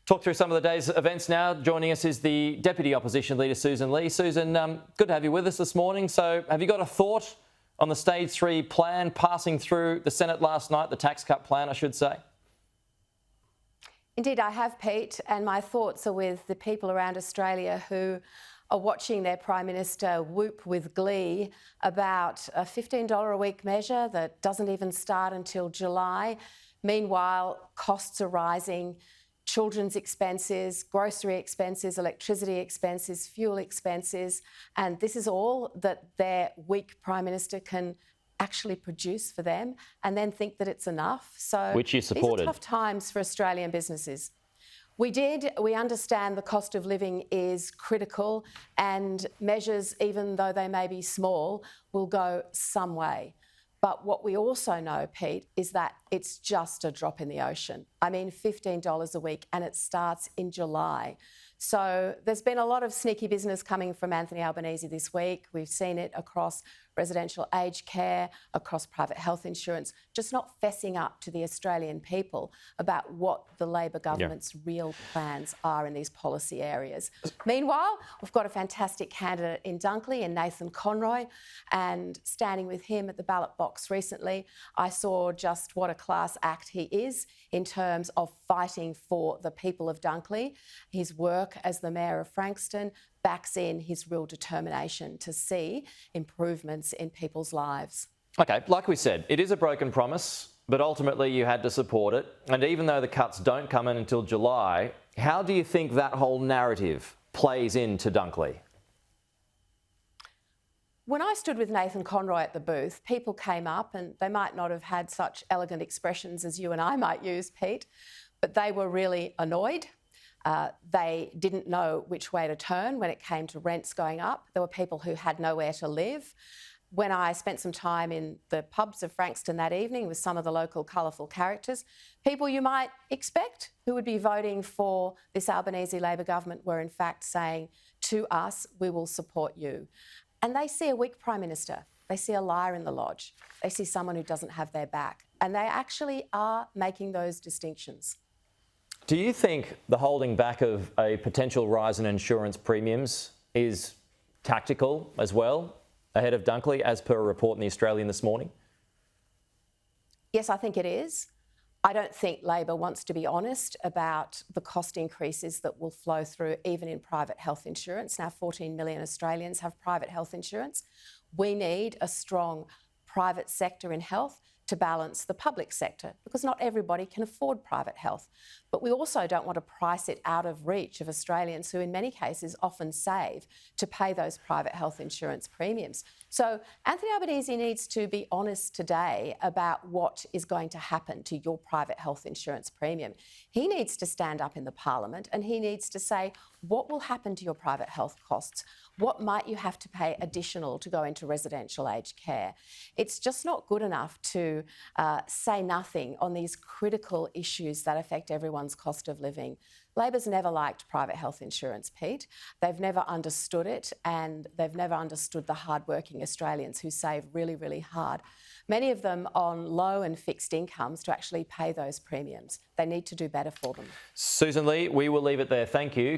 Talk through some of the day's events now. Joining us is the Deputy Opposition Leader Sussan Ley. Sussan, good to have you with us this morning. So have you got a thought on the Stage 3 plan passing through the Senate last night, the tax cut plan, I should say? Indeed, I have, Pete, and my thoughts are with the people around Australia who are watching their Prime Minister whoop with glee about a $15 a week measure that doesn't even start until July. Meanwhile, costs are rising. Children's expenses, grocery expenses, electricity expenses, fuel expenses, and this is all that their weak Prime Minister can actually produce for them and then think that it's enough. So which you supported. These are tough times for Australian businesses. We understand the cost of living is critical and measures, even though they may be small, will go some way. But what we also know, Pete, is that it's just a drop in the ocean. I mean, $15 a week, and it starts in July. So there's been a lot of sneaky business coming from Anthony Albanese this week. We've seen it across residential aged care, across private health insurance, just not fessing up to the Australian people about what the Labor government's real plans are in these policy areas. Meanwhile, we've got a fantastic candidate in Dunkley, in Nathan Conroy, and standing with him at the ballot box recently, I saw just what a class act he is in terms of fighting for the people of Dunkley. His work as the Mayor of Frankston backs in his real determination to see improvements in people's lives. OK, like we said, it is a broken promise, but ultimately you had to support it. And even though the cuts don't come in until July, how do you think that whole narrative plays into Dunkley? When I stood with Nathan Conroy at the booth, people came up and they might not have had such elegant expressions as you and I might use, Pete, but they were really annoyed. They didn't know which way to turn when it came to rents going up. There were people who had nowhere to live. When I spent some time in the pubs of Frankston that evening with some of the local colourful characters, people you might expect who would be voting for this Albanese Labor government were in fact saying to us, we will support you. And they see a weak Prime Minister. They see a liar in the lodge. They see someone who doesn't have their back. And they actually are making those distinctions. Do you think the holding back of a potential rise in insurance premiums is tactical as well ahead of Dunkley, as per a report in The Australian this morning? Yes, I think it is. I don't think Labor wants to be honest about the cost increases that will flow through even in private health insurance. Now, 14 million Australians have private health insurance. We need a strong private sector in health to balance the public sector, because not everybody can afford private health. But we also don't want to price it out of reach of Australians who in many cases often save to pay those private health insurance premiums. So Anthony Albanese needs to be honest today about what is going to happen to your private health insurance premium. He needs to stand up in the Parliament and he needs to say, what will happen to your private health costs? What might you have to pay additional to go into residential aged care? It's just not good enough to say nothing on these critical issues that affect everyone's cost of living. Labor's never liked private health insurance, Pete. They've never understood it, and they've never understood the hard-working Australians who save really, really hard, many of them on low and fixed incomes, to actually pay those premiums. They need to do better for them. Sussan Ley, we will leave it there. Thank you.